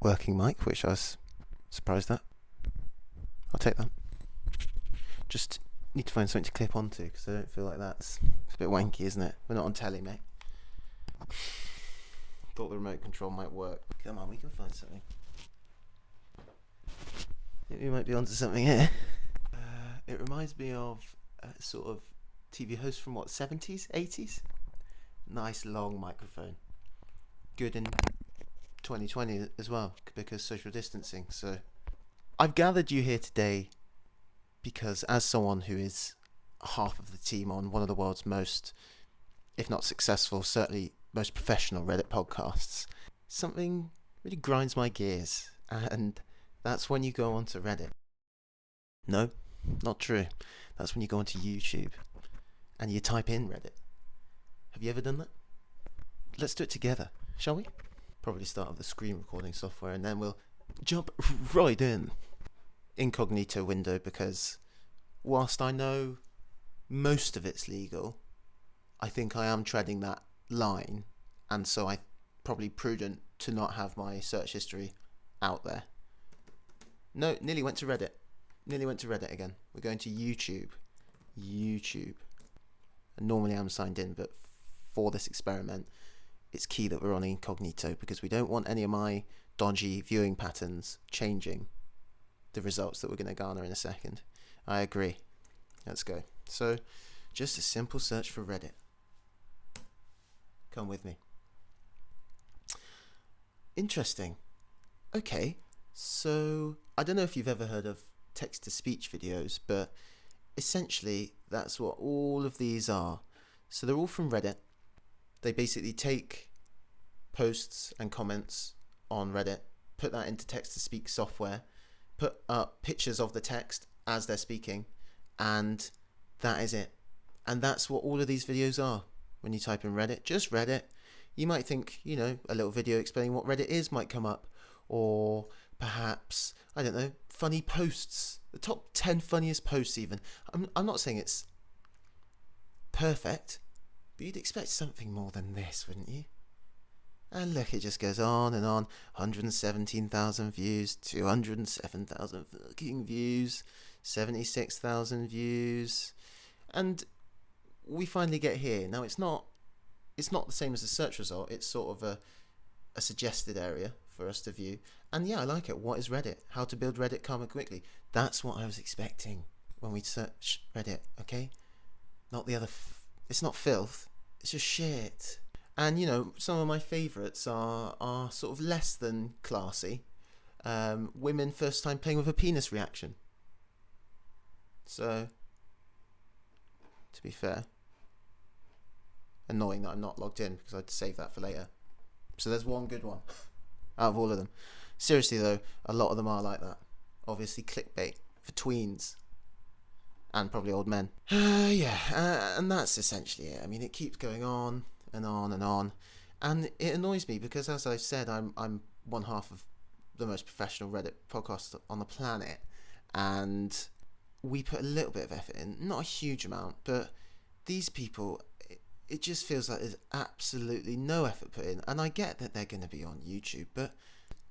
working mic, which I was surprised at. I'll take that. Just need to find something to clip onto because I don't feel like it's a bit wanky, isn't it? We're not on telly, mate. Thought the remote control might work. Come on, we can find something. I think we might be onto something here. It reminds me of a sort of TV host from 70s, 80s? Nice long microphone. Good in 2020 as well, because social distancing. So I've gathered you here today because as someone who is half of the team on one of the world's most, if not successful, certainly most professional Reddit podcasts, something really grinds my gears, and that's when you go onto Reddit. No, not true. That's when you go onto YouTube and you type in Reddit. Have you ever done that? Let's do it together, shall we? Probably start with the screen recording software and then we'll jump right in. Incognito window, because whilst I know most of it's legal, I think I am treading that line, and so I probably prudent to not have my search history out there. No, nearly went to Reddit again. We're going to YouTube. And normally I'm signed in, but for this experiment it's key that we're on incognito because we don't want any of my dodgy viewing patterns changing the results that we're going to garner in a second. I agree. Let's go. So just a simple search for Reddit. Come with me. Interesting. Okay, so I don't know if you've ever heard of text-to-speech videos, but essentially that's what all of these are. So they're all from Reddit. They basically take posts and comments on Reddit, put that into text-to-speak software, put up pictures of the text as they're speaking, and that is it. And that's what all of these videos are. When you type in Reddit, just Reddit, you might think, a little video explaining what Reddit is might come up, or perhaps, I don't know, funny posts, the top 10 funniest posts even. I'm not saying it's perfect, but you'd expect something more than this, wouldn't you? And look, it just goes on and on. 117,000 views, 207,000 fucking views, 76,000 views, and we finally get here. Now it's not the same as a search result. It's sort of a suggested area for us to view. And yeah, I like it. What is Reddit? How to build Reddit calm and quickly. That's what I was expecting when we search Reddit, okay? Not the other it's not filth. It's just shit. And some of my favourites are sort of less than classy. Women first time playing with a penis reaction. So, to be fair, annoying that I'm not logged in because I'd save that for later. So there's one good one out of all of them. Seriously though, a lot of them are like that. Obviously clickbait for tweens and probably old men. And that's essentially it. I mean, it keeps going on and on and on, and it annoys me because, as I've said, I'm one half of the most professional Reddit podcast on the planet, and we put a little bit of effort in, not a huge amount, but these people, it just feels like there's absolutely no effort put in. And I get that they're going to be on YouTube, but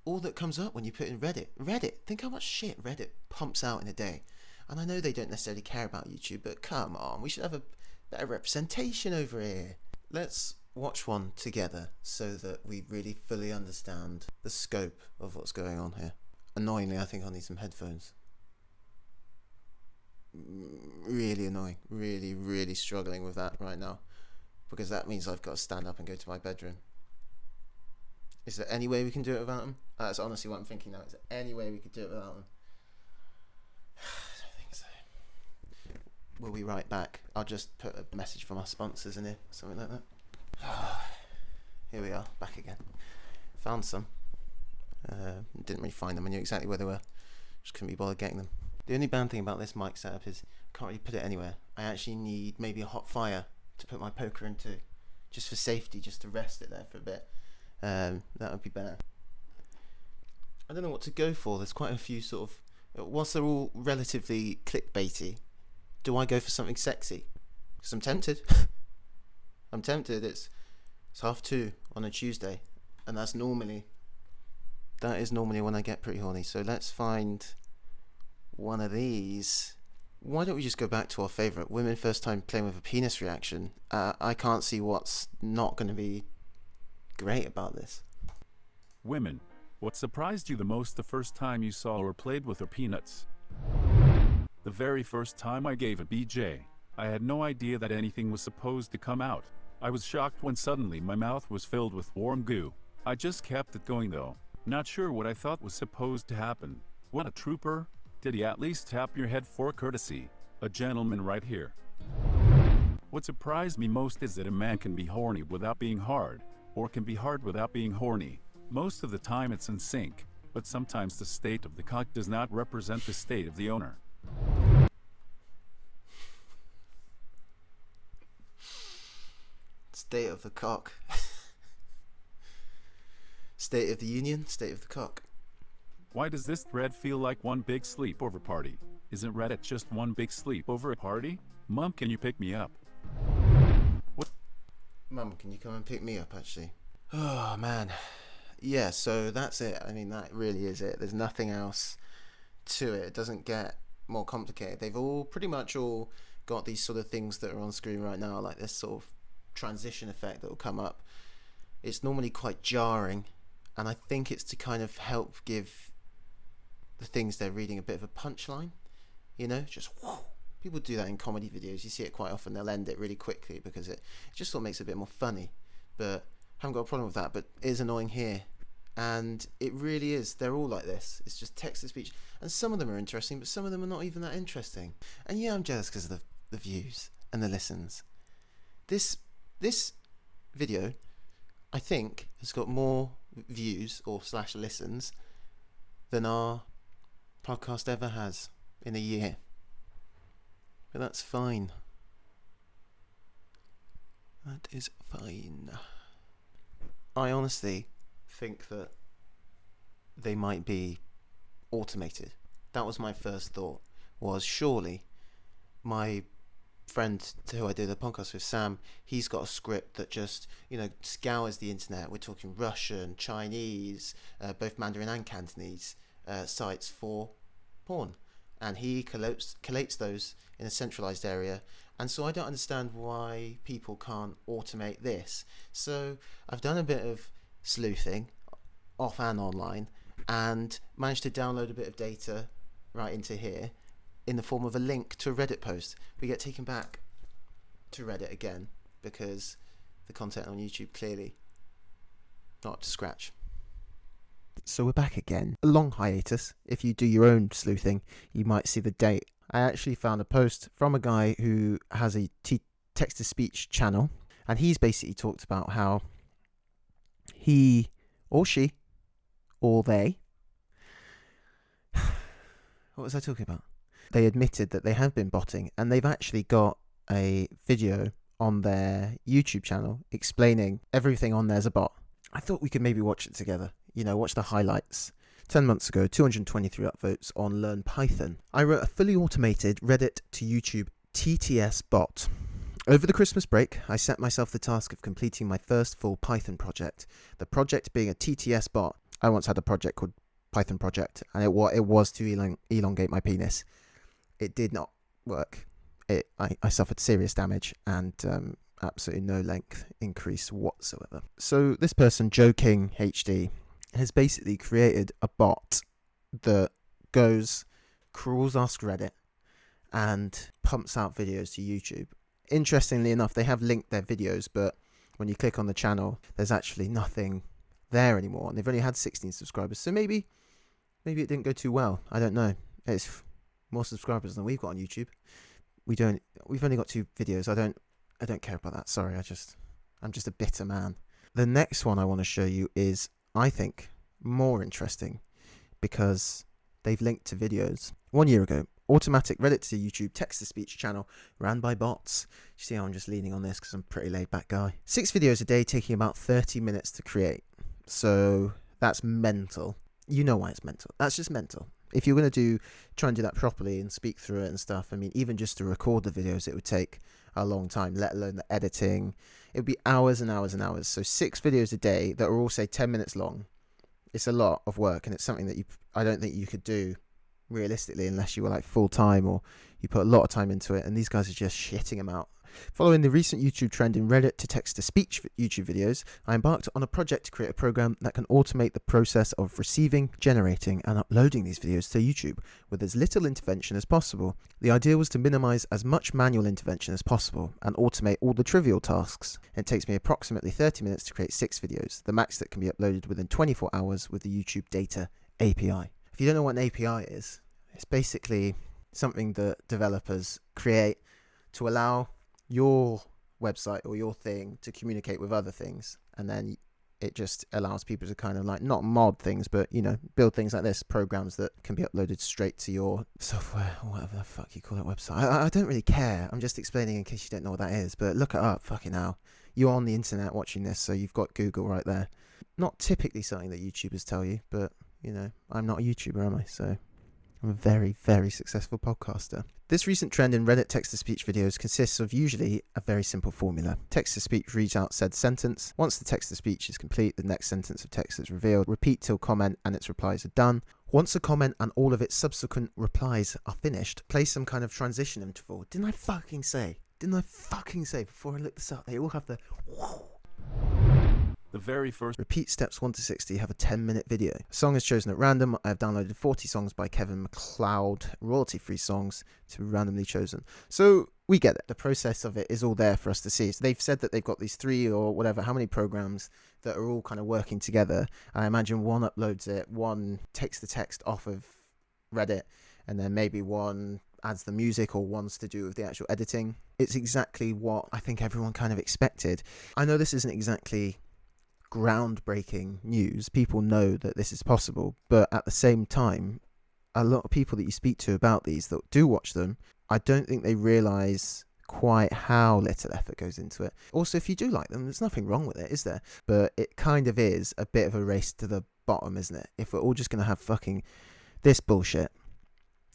all that comes up when you put in Reddit, think how much shit Reddit pumps out in a day. And I know they don't necessarily care about YouTube, but come on, we should have a better representation over here. Let's watch one together so that we really fully understand the scope of what's going on here. Annoyingly, I think I'll need some headphones. Really annoying. Really, really struggling with that right now, because that means I've got to stand up and go to my bedroom. Is there any way we can do it without them? That's honestly what I'm thinking now. Is there any way we could do it without them? I don't think so. We'll be right back. I'll just put a message from our sponsors in here, something like that. Here we are, back again. Found some. Didn't really find them. I knew exactly where they were. Just couldn't be bothered getting them. The only bad thing about this mic setup is I can't really put it anywhere. I actually need maybe a hot fire to put my poker into, just for safety, just to rest it there for a bit. That would be better. I don't know what to go for. There's quite a few sort of, whilst they're all relatively clickbaity, do I go for something sexy? Because I'm tempted. It's 2:30 on a Tuesday, and that's normally That is normally when I get pretty horny. So let's find one of these. Why don't we just go back to our favourite, women first time playing with a penis reaction. I can't see what's not going to be great about this. Women, what surprised you the most the first time you saw or played with her peanuts? The very first time I gave a BJ, I had no idea that anything was supposed to come out. I was shocked when suddenly my mouth was filled with warm goo. I just kept it going though, not sure what I thought was supposed to happen. What a trooper. Did he at least tap your head for courtesy? A gentleman right here. What surprised me most is that a man can be horny without being hard, or can be hard without being horny. Most of the time it's in sync, but sometimes the state of the cock does not represent the state of the owner. State of the cock. State of the union, state of the cock. Why does this thread feel like one big sleepover party? Isn't Reddit just one big sleepover party? Mom, can you pick me up? What? Mum, can you come and pick me up, actually? Oh, man. Yeah, so that's it. I mean, that really is it. There's nothing else to it. It doesn't get more complicated. They've all pretty much all got these sort of things that are on screen right now, like this sort of transition effect that will come up. It's normally quite jarring, and I think it's to kind of help give the things they're reading a bit of a punchline, you know, just whoo. People do that in comedy videos. You see it quite often. They'll end it really quickly because it just sort of makes it a bit more funny. But I haven't got a problem with that, but it is annoying here. And it really is. They're all like this. It's just text-to-speech. And some of them are interesting, but some of them are not even that interesting. And yeah, I'm jealous because of the views and the listens. This video, I think, has got more views or / listens than our podcast ever has in a year. But that's fine. That is fine. I honestly think that they might be automated. That was my first thought, was surely my friend who I do the podcast with, Sam, he's got a script that just, you know, scours the internet. We're talking Russian, Chinese, both Mandarin and Cantonese sites for porn, and he collates those in a centralized area. And so I don't understand why people can't automate this. So I've done a bit of sleuthing off and online and managed to download a bit of data right into here in the form of a link to a Reddit post. We get taken back to Reddit again because the content on YouTube clearly not up to scratch. So we're back again. A long hiatus. If you do your own sleuthing, you might see the date. I actually found a post from a guy who has a text-to-speech channel, and he's basically talked about how he or she or they what was I talking about? They admitted that they have been botting, and they've actually got a video on their YouTube channel explaining everything on there's a bot. I thought we could maybe watch it together. You know, watch the highlights. 10 months ago, 223 upvotes on Learn Python. I wrote a fully automated Reddit to YouTube TTS bot. Over the Christmas break, I set myself the task of completing my first full Python project. The project being a TTS bot. I once had a project called Python Project, and it was to elongate my penis. It did not work. I suffered serious damage and absolutely no length increase whatsoever. So this person, Joe King HD, has basically created a bot that crawls Ask Reddit and pumps out videos to YouTube. Interestingly enough, they have linked their videos, but when you click on the channel, there's actually nothing there anymore, and they've only had 16 subscribers. So maybe it didn't go too well. I don't know. It's more subscribers than we've got on YouTube. We've only got 2 videos. I don't care about that. Sorry, I'm just a bitter man. The next one I want to show you is, I think, more interesting because they've linked to videos. 1 year ago, automatic Reddit to YouTube text-to-speech channel ran by bots. You see how I'm just leaning on this because I'm a pretty laid-back guy. 6 videos a day taking about 30 minutes to create. So that's mental. You know why it's mental. That's just mental. If you're going to try and do that properly and speak through it and stuff, I mean, even just to record the videos, it would take a long time, let alone the editing. It would be hours and hours and hours. So 6 videos a day that are all, say, 10 minutes long. It's a lot of work, and it's something that I don't think you could do realistically unless you were like full time or you put a lot of time into it, and these guys are just shitting them out. Following the recent YouTube trend in Reddit to text-to-speech YouTube videos, I embarked on a project to create a program that can automate the process of receiving, generating, and uploading these videos to YouTube with as little intervention as possible. The idea was to minimize as much manual intervention as possible and automate all the trivial tasks. It takes me approximately 30 minutes to create 6 videos, the max that can be uploaded within 24 hours with the YouTube Data API. If you don't know what an API is, it's basically something that developers create to allow your website or your thing to communicate with other things, and then it just allows people to kind of like not mod things, but build things like this, programs that can be uploaded straight to your software or whatever the fuck you call it, website. I don't really care. I'm just explaining in case you don't know what that is, but look it up. Fucking hell, you're on the internet watching this, so you've got Google right there. Not typically something that YouTubers tell you, but I'm not a YouTuber, am I? So I'm a very, very successful podcaster. This recent trend in Reddit text-to-speech videos consists of usually a very simple formula. Text-to-speech reads out said sentence. Once the text-to-speech is complete, the next sentence of text is revealed. Repeat till comment and its replies are done. Once a comment and all of its subsequent replies are finished, place some kind of transition interval. Didn't I fucking say before I looked this up? They all have the whoa. The very first Repeat steps 1 to 60 have a 10-minute video. A song is chosen at random. I have downloaded 40 songs by Kevin MacLeod, royalty-free songs to be randomly chosen. So we get it. The process of it is all there for us to see. So they've said that they've got these 3 or whatever, how many programs that are all kind of working together. I imagine one uploads it, one takes the text off of Reddit, and then maybe one adds the music or one's to do with the actual editing. It's exactly what I think everyone kind of expected. I know this isn't exactly groundbreaking news. People know that this is possible, but at the same time, a lot of people that you speak to about these that do watch them, I don't think they realize quite how little effort goes into it. Also, if you do like them, there's nothing wrong with it, is there? But it kind of is a bit of a race to the bottom, isn't it? If we're all just going to have fucking this bullshit,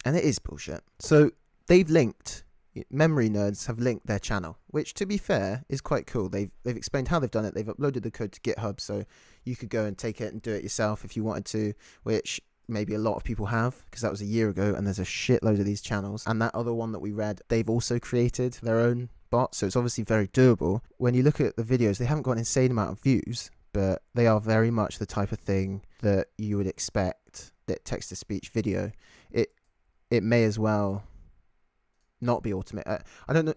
and it is bullshit. So they've linked, memory nerds have linked their channel, which to be fair is quite cool. They've explained how they've done it. They've uploaded the code to GitHub, so you could go and take it and do it yourself if you wanted to, which maybe a lot of people have, because that was a year ago, and there's a shitload of these channels. And that other one that we read, they've also created their own bot, so it's obviously very doable. When you look at the videos, they haven't got an insane amount of views, but they are very much the type of thing that you would expect that text-to-speech video. It may as well not be automated. I don't know.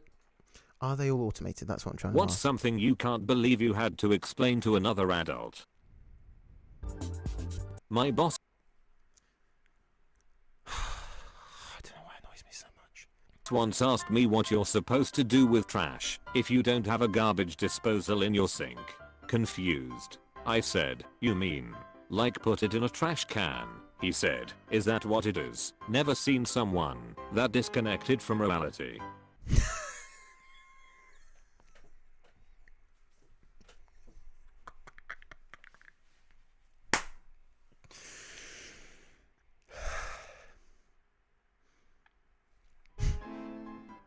Are they all automated? That's what I'm trying to What's ask. something you can't believe you had to explain to another adult? My boss I don't know why it annoys me so much. once asked me what you're supposed to do with trash if you don't have a garbage disposal in your sink. Confused. I said, you mean, like put it in a trash can? He said, is that what it is? Never seen someone that disconnected from reality.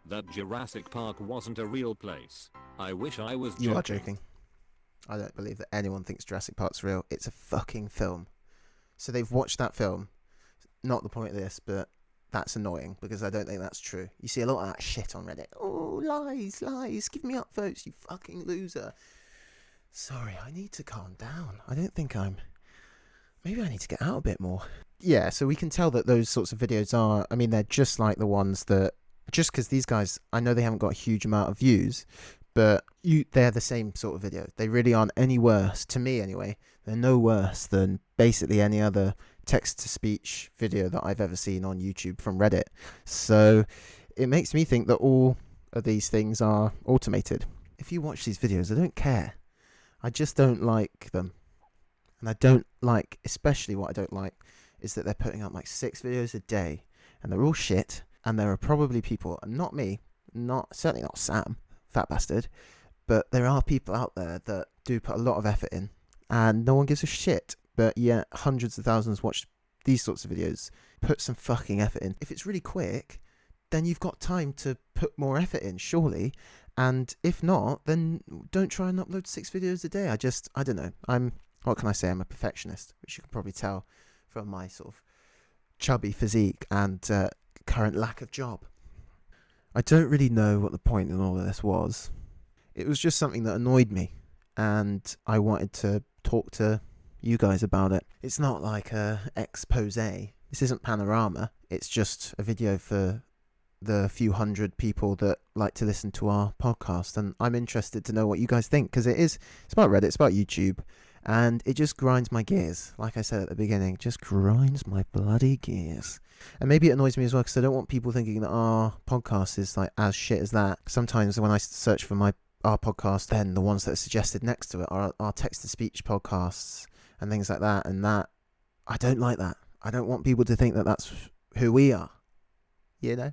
That Jurassic Park wasn't a real place. I wish I was joking. You are joking. I don't believe that anyone thinks Jurassic Park's real. It's a fucking film. So they've watched that film. Not the point of this, but that's annoying because I don't think that's true. You see a lot of that shit on Reddit. Oh, lies. Give me up votes, you fucking loser. Sorry, I need to calm down. I don't think maybe I need to get out a bit more. Yeah, so we can tell that those sorts of videos are, I mean, they're just like the ones that, just because these guys, I know they haven't got a huge amount of views, but they're the same sort of video. They really aren't any worse, to me anyway. They're no worse than basically any other text-to-speech video that I've ever seen on YouTube from Reddit. So it makes me think that all of these things are automated. If you watch these videos, I don't care. I just don't like them. And I don't like, especially what I don't like, is that they're putting up like 6 videos a day, and they're all shit, and there are probably people, and not me, certainly not Sam, fat bastard, but there are people out there that do put a lot of effort in, and no one gives a shit, but yet hundreds of thousands watch these sorts of videos. Put some fucking effort in. If it's really quick, then you've got time to put more effort in, surely, and if not, then don't try and upload 6 videos a day. I don't know. what can I say? I'm a perfectionist, which you can probably tell from my sort of chubby physique and current lack of job. I don't really know what the point in all of this was. It was just something that annoyed me, and I wanted to talk to you guys about it. It's not like a expose. This isn't Panorama. It's just a video for the few hundred people that like to listen to our podcast, and I'm interested to know what you guys think, because it's about Reddit, it's about YouTube, and it just grinds my gears. Like I said at the beginning, it just grinds my bloody gears. And maybe it annoys me as well, because I don't want people thinking that our podcast is like as shit as that. Sometimes when I search for our podcast, then the ones that are suggested next to it are our text-to-speech podcasts and things like that, and that I don't like that. I don't want people to think that that's who we are, you know?